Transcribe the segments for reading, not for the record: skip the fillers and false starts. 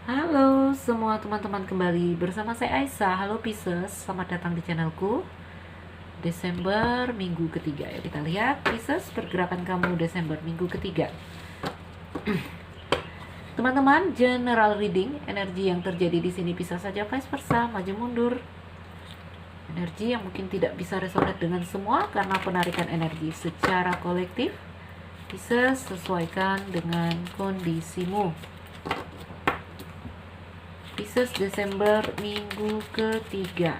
Halo semua teman-teman, kembali bersama saya Aisyah. Halo Pisces, selamat datang di channelku. Desember minggu ketiga ya, kita lihat Pisces pergerakan kamu Desember minggu ketiga. Teman-teman, general reading, energi yang terjadi di sini bisa saja vice versa, maju mundur. Energi yang mungkin tidak bisa resonate dengan semua karena penarikan energi secara kolektif. Pisces, sesuaikan dengan kondisimu. Pisces Desember minggu ketiga.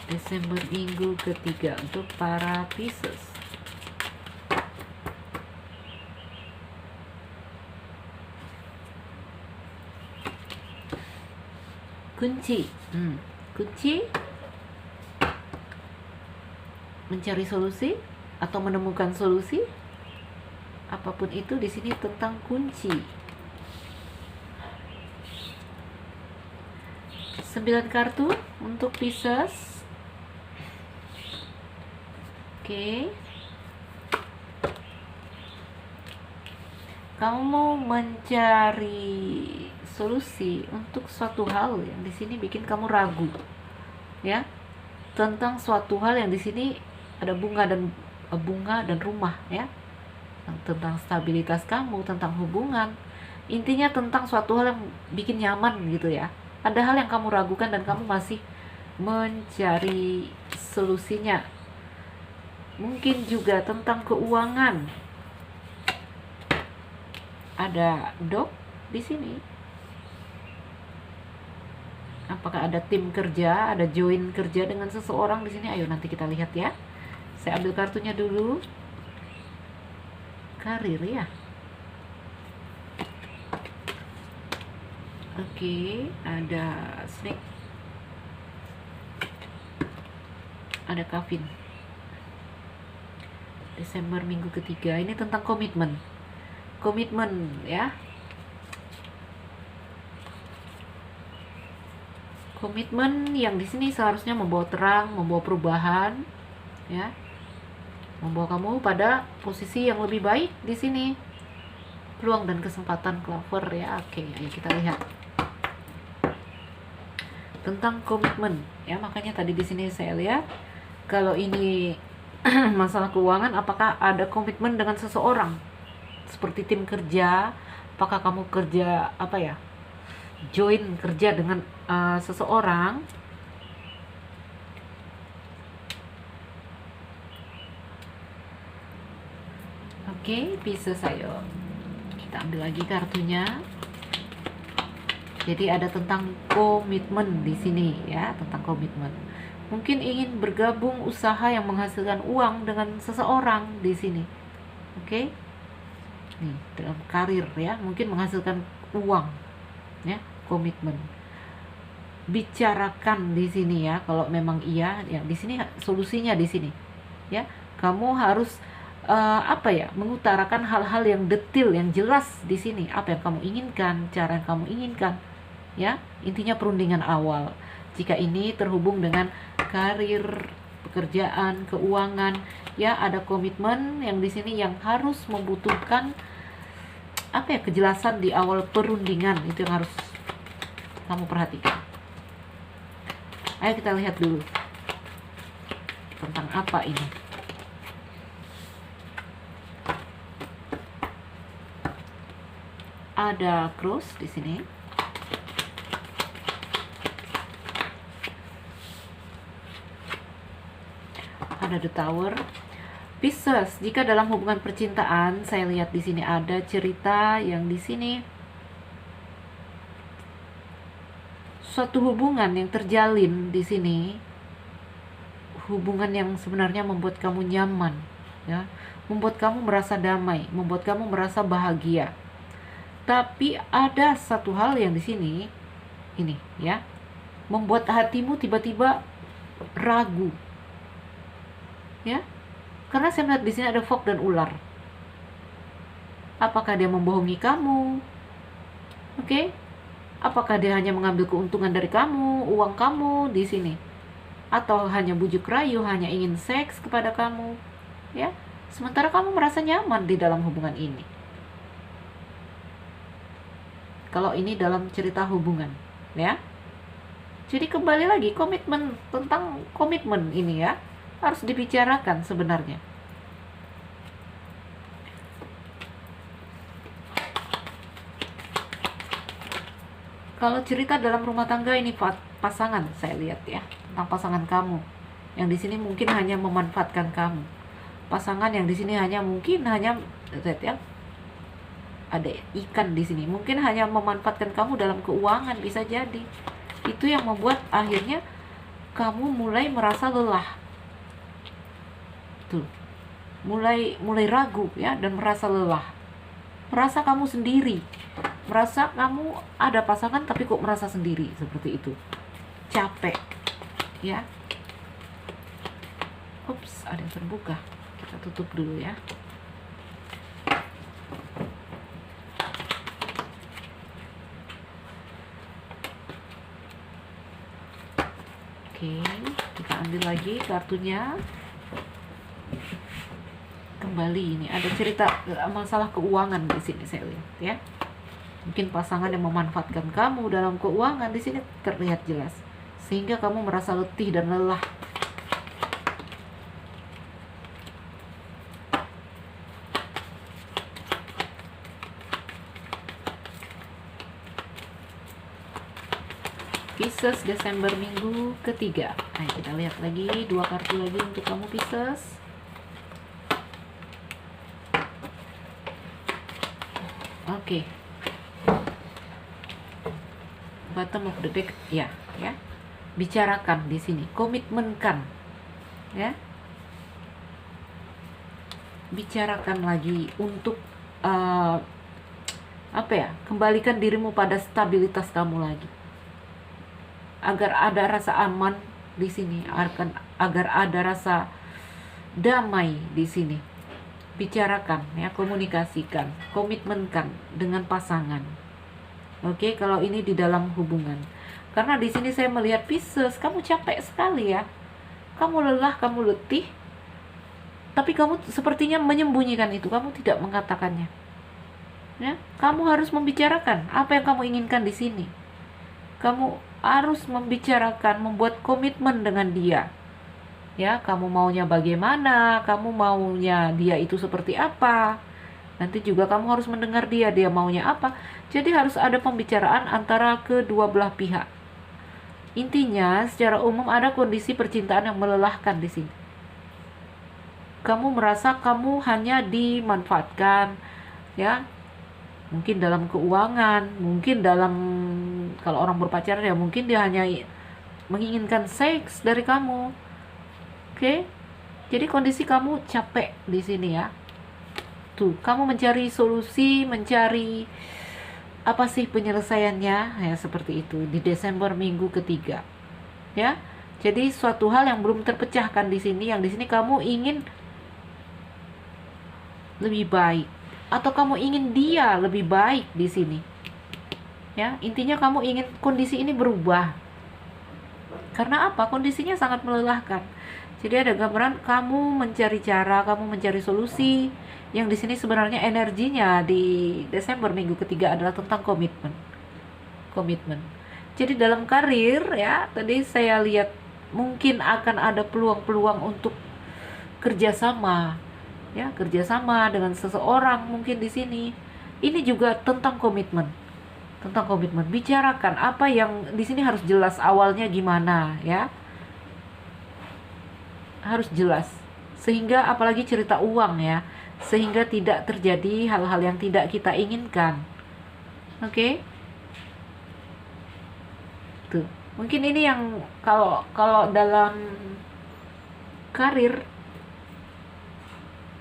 Desember minggu ketiga untuk para Pisces. Kunci, kunci mencari solusi atau menemukan solusi. Apapun itu di sini tentang kunci. 9 kartu untuk Pisces. Oke. Kamu mau mencari solusi untuk suatu hal yang di sini bikin kamu ragu, ya, tentang suatu hal yang di sini ada bunga dan rumah, ya, tentang stabilitas kamu, tentang hubungan, intinya tentang suatu hal yang bikin nyaman gitu ya. Ada hal yang kamu ragukan dan kamu masih mencari solusinya. Mungkin juga tentang keuangan. Ada dog di sini. Apakah ada tim kerja, ada join kerja dengan seseorang di sini? Ayo nanti kita lihat ya. Saya ambil kartunya dulu. Karir ya. Oke, ada snake, ada Kevin. Desember minggu ketiga ini tentang komitmen ya, komitmen yang di sini seharusnya membawa terang, membawa perubahan, ya, membawa kamu pada posisi yang lebih baik di sini, peluang dan kesempatan clover ya. Oke, ayo kita lihat tentang komitmen ya. Makanya tadi di sini saya lihat kalau ini masalah keuangan, apakah ada komitmen dengan seseorang seperti tim kerja, apakah kamu kerja join kerja dengan seseorang. Oke, bisa saya kita ambil lagi kartunya. Jadi ada tentang komitmen di sini ya, tentang komitmen. Mungkin ingin bergabung usaha yang menghasilkan uang dengan seseorang di sini. Oke. Nih, dalam karir ya, mungkin menghasilkan uang ya, komitmen. Bicarakan di sini ya, kalau memang iya ya, di sini solusinya di sini. Ya, kamu harus mengutarakan hal-hal yang detail, yang jelas di sini, apa yang kamu inginkan, cara yang kamu inginkan. Ya, intinya perundingan awal. Jika ini terhubung dengan karir, pekerjaan, keuangan, ya, ada komitmen yang di sini yang harus membutuhkan kejelasan di awal perundingan. Itu yang harus kamu perhatikan. Ayo kita lihat dulu tentang apa ini. Ada cross di sini. Ada the tower. Pisces, jika dalam hubungan percintaan, saya lihat di sini ada cerita yang di sini suatu hubungan yang terjalin di sini, hubungan yang sebenarnya membuat kamu nyaman, ya, membuat kamu merasa damai, membuat kamu merasa bahagia. Tapi ada satu hal yang di sini, ini ya, membuat hatimu tiba-tiba ragu, ya, karena saya melihat di sini ada fog dan ular. Apakah dia membohongi kamu? Oke? Apakah dia hanya mengambil keuntungan dari kamu, uang kamu di sini? Atau hanya bujuk rayu, hanya ingin seks kepada kamu? Ya, sementara kamu merasa nyaman di dalam hubungan ini. kalau ini dalam cerita hubungan, ya. Jadi kembali lagi, komitmen, tentang komitmen ini ya harus dibicarakan sebenarnya. Kalau cerita dalam rumah tangga ini pasangan, saya lihat ya, tentang pasangan kamu yang di sini mungkin hanya memanfaatkan kamu. Pasangan yang di sini mungkin hanya lihat ya, ada ikan di sini, mungkin hanya memanfaatkan kamu dalam keuangan, bisa jadi. Itu yang membuat akhirnya kamu mulai merasa lelah. Tuh. Mulai ragu ya, dan merasa lelah. Merasa kamu sendiri. Merasa kamu ada pasangan tapi kok merasa sendiri, seperti itu. Capek. Ya. Ups, ada yang terbuka. Kita tutup dulu ya. Oke, kita ambil lagi kartunya. Kembali ini ada cerita masalah keuangan di sini, saya lihat ya. Mungkin pasangan yang memanfaatkan kamu dalam keuangan di sini terlihat jelas, sehingga kamu merasa letih dan lelah. Pisces, Desember minggu ketiga. Nah, kita lihat lagi 2 kartu lagi untuk kamu Pisces. Oke. Bottom of the deck, ya. Bicarakan di sini, komitmenkan, ya. Bicarakan lagi untuk kembalikan dirimu pada stabilitas kamu lagi. Agar ada rasa aman di sini, agar ada rasa damai di sini. Bicarakan ya, komunikasikan, komitmenkan dengan pasangan. Oke, kalau ini di dalam hubungan. Karena di sini saya melihat Pisces, kamu capek sekali ya. Kamu lelah, kamu letih. Tapi kamu sepertinya menyembunyikan itu, kamu tidak mengatakannya. Ya, kamu harus membicarakan apa yang kamu inginkan di sini. Kamu harus membicarakan, membuat komitmen dengan dia. Ya, kamu maunya bagaimana, kamu maunya dia itu seperti apa. Nanti juga kamu harus mendengar dia maunya apa. Jadi harus ada pembicaraan antara kedua belah pihak. Intinya, secara umum ada kondisi percintaan yang melelahkan di sini. Kamu merasa kamu hanya dimanfaatkan, ya. Mungkin dalam keuangan, mungkin dalam, kalau orang berpacaran ya mungkin dia hanya menginginkan seks dari kamu. Oke? Jadi kondisi kamu capek di sini ya. Tuh, kamu mencari solusi, mencari apa sih penyelesaiannya, ya seperti itu di Desember minggu ketiga. Ya. Jadi suatu hal yang belum terpecahkan di sini, yang di sini kamu ingin lebih baik, atau kamu ingin dia lebih baik di sini. Ya, intinya kamu ingin kondisi ini berubah. Karena apa? Kondisinya sangat melelahkan. Jadi ada gambaran kamu mencari cara, kamu mencari solusi, yang di sini sebenarnya energinya di Desember minggu ketiga adalah tentang komitmen. Jadi dalam karir ya, tadi saya lihat mungkin akan ada peluang-peluang untuk kerjasama. Ya, kerjasama dengan seseorang mungkin di sini. Ini juga tentang komitmen. Bicarakan apa yang di sini harus jelas, awalnya gimana ya. Harus jelas. Sehingga apalagi cerita uang ya, sehingga tidak terjadi hal-hal yang tidak kita inginkan. Oke? Tuh. Mungkin ini yang kalau dalam karir,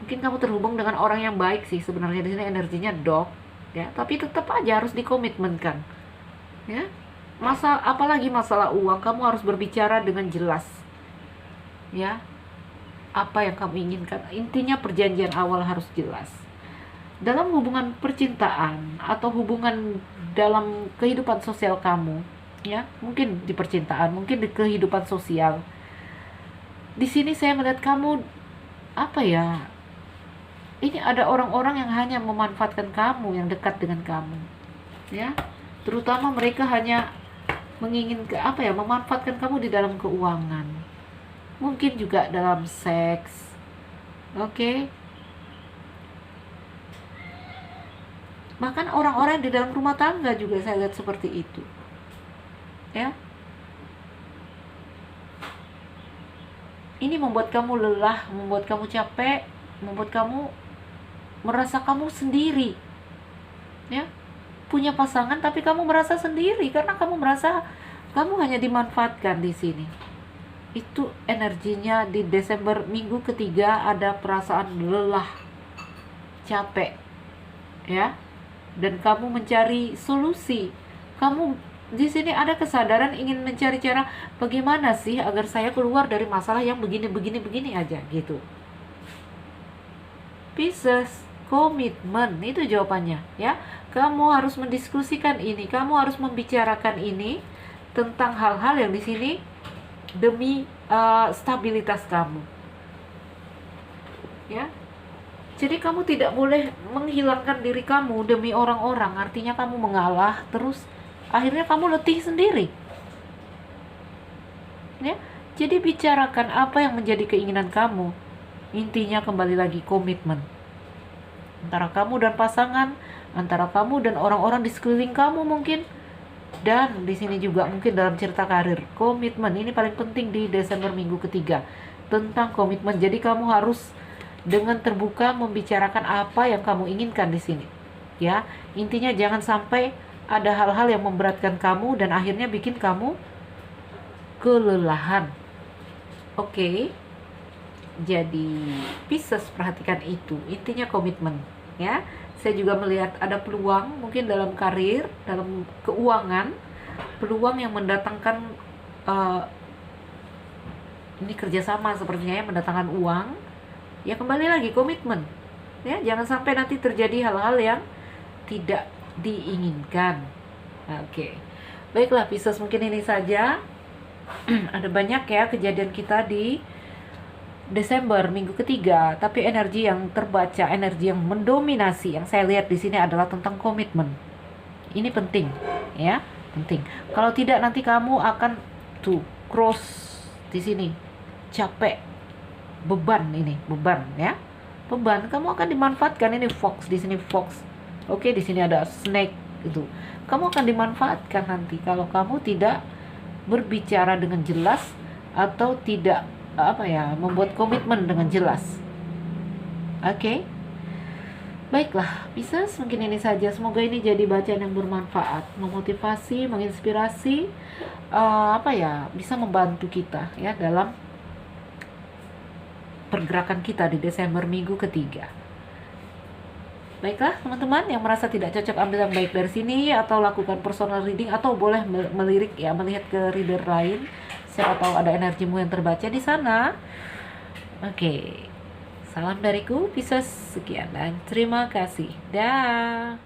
mungkin kamu terhubung dengan orang yang baik sih sebenarnya, di sini energinya dog ya, tapi tetap aja harus dikomitmenkan ya. Apalagi masalah uang, kamu harus berbicara dengan jelas ya, apa yang kamu inginkan. Intinya perjanjian awal harus jelas. Dalam hubungan percintaan atau hubungan dalam kehidupan sosial kamu ya, mungkin di percintaan, mungkin di kehidupan sosial, di sini saya melihat kamu ini ada orang-orang yang hanya memanfaatkan kamu, yang dekat dengan kamu ya. Terutama mereka hanya menginginkan memanfaatkan kamu di dalam keuangan, mungkin juga dalam seks. Oke. Bahkan orang-orang di dalam rumah tangga juga saya lihat seperti itu, ya. Ini membuat kamu lelah, membuat kamu capek, membuat kamu merasa kamu sendiri, ya. Punya pasangan tapi kamu merasa sendiri karena kamu merasa kamu hanya dimanfaatkan di sini. Itu energinya di Desember minggu ketiga, ada perasaan lelah, capek, ya. Dan kamu mencari solusi. Kamu di sini ada kesadaran ingin mencari cara bagaimana sih agar saya keluar dari masalah yang begini aja gitu. Pisces, komitmen itu jawabannya, ya. Kamu harus mendiskusikan ini, kamu harus membicarakan ini tentang hal-hal yang di sini demi stabilitas kamu, ya. Jadi kamu tidak boleh menghilangkan diri kamu demi orang-orang. Artinya kamu mengalah terus, akhirnya kamu letih sendiri, ya. Jadi bicarakan apa yang menjadi keinginan kamu. Intinya kembali lagi komitmen antara kamu dan pasangan, antara kamu dan orang-orang di sekeliling kamu mungkin, dan di sini juga mungkin dalam cerita karir. Komitmen ini paling penting di Desember minggu ketiga, tentang komitmen. Jadi kamu harus dengan terbuka membicarakan apa yang kamu inginkan di sini, ya. Intinya jangan sampai ada hal-hal yang memberatkan kamu dan akhirnya bikin kamu kelelahan. Oke. Jadi Pisces, perhatikan itu. Intinya komitmen, ya. Saya juga melihat ada peluang mungkin dalam karir, dalam keuangan, peluang yang mendatangkan ini kerjasama sepertinya, ya, mendatangkan uang. Ya kembali lagi komitmen, ya. Jangan sampai nanti terjadi hal-hal yang tidak diinginkan. Oke. Baiklah Pisces, mungkin ini saja. Ada banyak ya kejadian kita di Desember minggu ketiga, tapi energi yang terbaca, energi yang mendominasi yang saya lihat di sini adalah tentang komitmen. Ini penting, ya, penting. Kalau tidak nanti kamu akan cross di sini, capek, beban, ya, beban. Kamu akan dimanfaatkan. Ini fox di sini, fox. Oke, di sini ada snake itu. Kamu akan dimanfaatkan nanti kalau kamu tidak berbicara dengan jelas atau tidak membuat komitmen dengan jelas. Oke. Baiklah, Pisces, mungkin ini saja. Semoga ini jadi bacaan yang bermanfaat, memotivasi, menginspirasi, bisa membantu kita, ya, dalam pergerakan kita di Desember minggu ketiga. Baiklah teman-teman yang merasa tidak cocok, ambil yang baik dari sini, atau lakukan personal reading, atau boleh melirik, ya, melihat ke reader lain. Siapa tahu ada energimu yang terbaca di sana. Oke. Salam dariku Pisces, sekian dan terima kasih. Dah.